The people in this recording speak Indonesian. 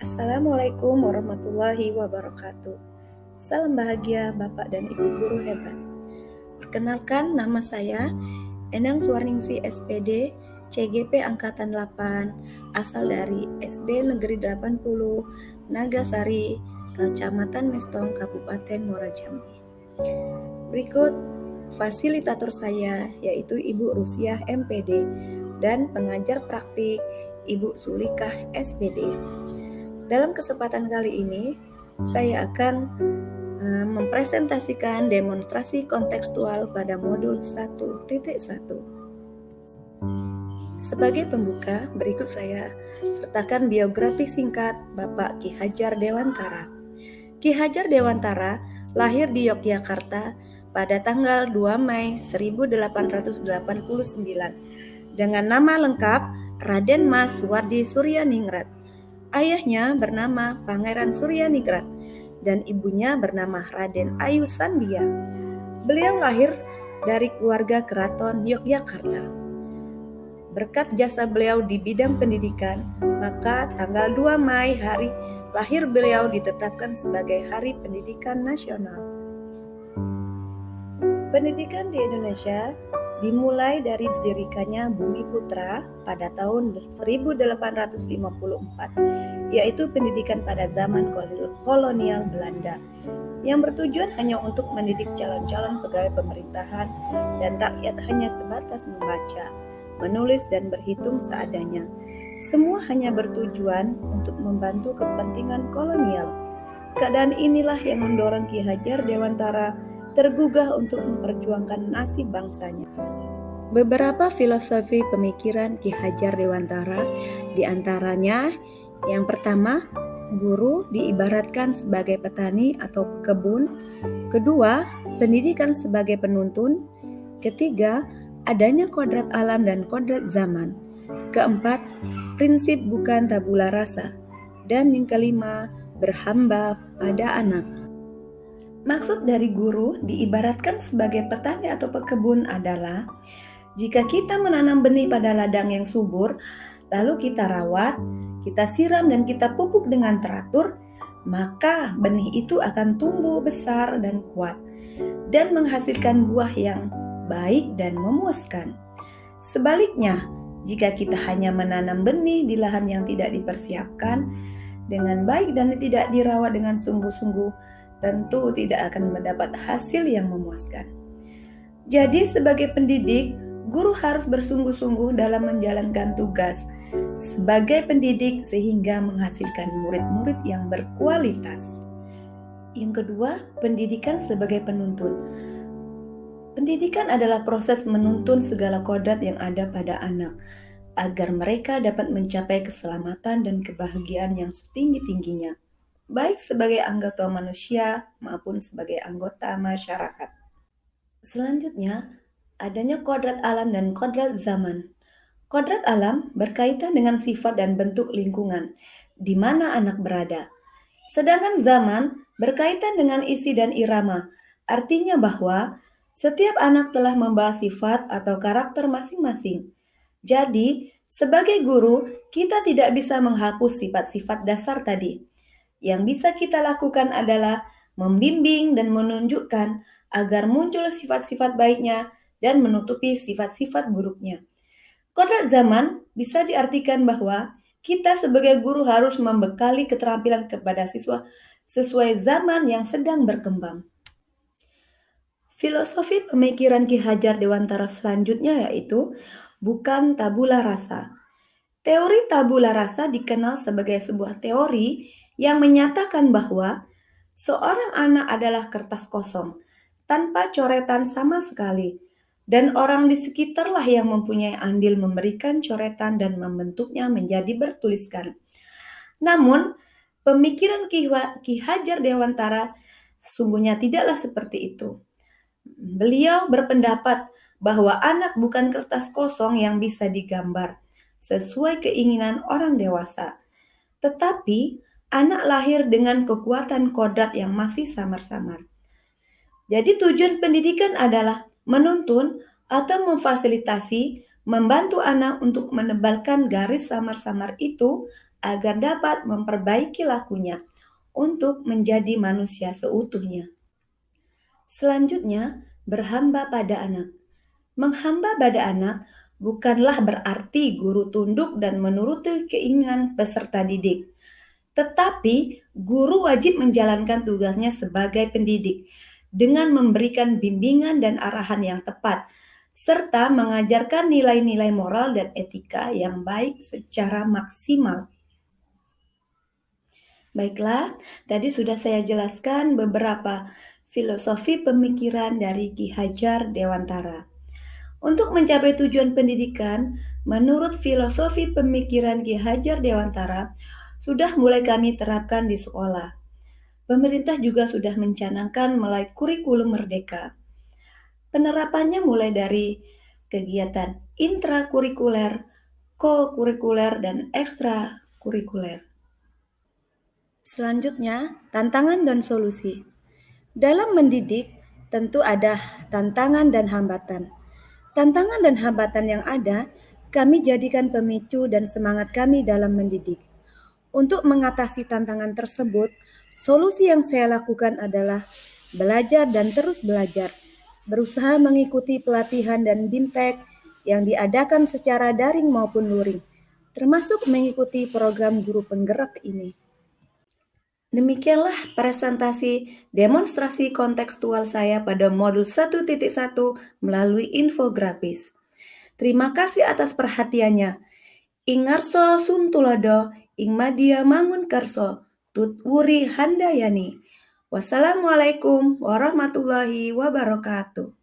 Assalamualaikum warahmatullahi wabarakatuh. Salam bahagia Bapak dan Ibu guru hebat. Perkenalkan, nama saya Endang Suwarningsi SPD, CGP Angkatan 8, asal dari SD Negeri 80, Nagasari, Kecamatan Mestong, Kabupaten Muara Jambi. Berikut fasilitator saya, yaitu Ibu Rusiah MPD, dan pengajar praktik Ibu Sulikah SPD. Dalam kesempatan kali ini, saya akan mempresentasikan demonstrasi kontekstual pada modul 1.1. Sebagai pembuka, berikut saya sertakan biografi singkat Bapak Ki Hajar Dewantara. Ki Hajar Dewantara lahir di Yogyakarta pada tanggal 2 Mei 1889 dengan nama lengkap Raden Mas Suwardi Suryaningrat. Ayahnya bernama Pangeran Suryaningrat dan ibunya bernama Raden Ayu Sandia. Beliau lahir dari keluarga keraton Yogyakarta. Berkat jasa beliau di bidang pendidikan, maka tanggal 2 Mei hari lahir beliau ditetapkan sebagai Hari Pendidikan Nasional. Pendidikan di Indonesia dimulai dari didirikannya Bumi Putra pada tahun 1854, yaitu pendidikan pada zaman kolonial Belanda, yang bertujuan hanya untuk mendidik calon-calon pegawai pemerintahan dan rakyat hanya sebatas membaca, menulis dan berhitung seadanya. Semua hanya bertujuan untuk membantu kepentingan kolonial. Keadaan inilah yang mendorong Ki Hajar Dewantara tergugah untuk memperjuangkan nasib bangsanya. Beberapa filosofi pemikiran Ki Hajar Dewantara, diantaranya yang pertama, guru diibaratkan sebagai petani atau pekebun. Kedua, pendidikan sebagai penuntun. Ketiga, adanya kodrat alam dan kodrat zaman. Keempat, prinsip bukan tabula rasa. Dan yang kelima, berhamba pada anak. Maksud dari guru diibaratkan sebagai petani atau pekebun adalah jika kita menanam benih pada ladang yang subur, lalu kita rawat, kita siram dan kita pupuk dengan teratur, maka benih itu akan tumbuh besar dan kuat dan menghasilkan buah yang baik dan memuaskan. Sebaliknya, jika kita hanya menanam benih di lahan yang tidak dipersiapkan dengan baik dan tidak dirawat dengan sungguh-sungguh, tentu tidak akan mendapat hasil yang memuaskan. Jadi sebagai pendidik, guru harus bersungguh-sungguh dalam menjalankan tugas sebagai pendidik sehingga menghasilkan murid-murid yang berkualitas. Yang kedua, pendidikan sebagai penuntun. Pendidikan adalah proses menuntun segala kodrat yang ada pada anak agar mereka dapat mencapai keselamatan dan kebahagiaan yang setinggi-tingginya, baik sebagai anggota manusia maupun sebagai anggota masyarakat. Selanjutnya, adanya kodrat alam dan kodrat zaman. Kodrat alam berkaitan dengan sifat dan bentuk lingkungan di mana anak berada. Sedangkan zaman berkaitan dengan isi dan irama, artinya bahwa setiap anak telah membawa sifat atau karakter masing-masing. Jadi, sebagai guru, kita tidak bisa menghapus sifat-sifat dasar tadi. Yang bisa kita lakukan adalah membimbing dan menunjukkan agar muncul sifat-sifat baiknya dan menutupi sifat-sifat buruknya. Kodrat zaman bisa diartikan bahwa kita sebagai guru harus membekali keterampilan kepada siswa sesuai zaman yang sedang berkembang. Filosofi pemikiran Ki Hajar Dewantara selanjutnya yaitu bukan tabula rasa. Teori tabula rasa dikenal sebagai sebuah teori yang menyatakan bahwa seorang anak adalah kertas kosong, tanpa coretan sama sekali, dan orang di sekitarlah yang mempunyai andil memberikan coretan dan membentuknya menjadi bertuliskan. Namun, pemikiran Ki Hajar Dewantara sesungguhnya tidaklah seperti itu. Beliau berpendapat bahwa anak bukan kertas kosong yang bisa digambar sesuai keinginan orang dewasa, tetapi anak lahir dengan kekuatan kodrat yang masih samar-samar. Jadi tujuan pendidikan adalah menuntun atau memfasilitasi, membantu anak untuk menebalkan garis samar-samar itu agar dapat memperbaiki lakunya untuk menjadi manusia seutuhnya. Selanjutnya, berhamba pada anak. Menghamba pada anak bukanlah berarti guru tunduk dan menuruti keinginan peserta didik, tetapi guru wajib menjalankan tugasnya sebagai pendidik dengan memberikan bimbingan dan arahan yang tepat, serta mengajarkan nilai-nilai moral dan etika yang baik secara maksimal. Baiklah, tadi sudah saya jelaskan beberapa filosofi pemikiran dari Ki Hajar Dewantara. Untuk mencapai tujuan pendidikan, menurut filosofi pemikiran Ki Hajar Dewantara, sudah mulai kami terapkan di sekolah. Pemerintah juga sudah mencanangkan melalui kurikulum merdeka. Penerapannya mulai dari kegiatan intrakurikuler, kokurikuler, dan ekstrakurikuler. Selanjutnya, tantangan dan solusi. Dalam mendidik, tentu ada tantangan dan hambatan. Tantangan dan hambatan yang ada, kami jadikan pemicu dan semangat kami dalam mendidik. Untuk mengatasi tantangan tersebut, solusi yang saya lakukan adalah belajar dan terus belajar, berusaha mengikuti pelatihan dan BIMTEK yang diadakan secara daring maupun luring, termasuk mengikuti program guru penggerak ini. Demikianlah presentasi demonstrasi kontekstual saya pada modul 1.1 melalui infografis. Terima kasih atas perhatiannya. Ing ngarso suntulodo, ing madya mangunkarso, tut wuri handayani. Wassalamualaikum warahmatullahi wabarakatuh.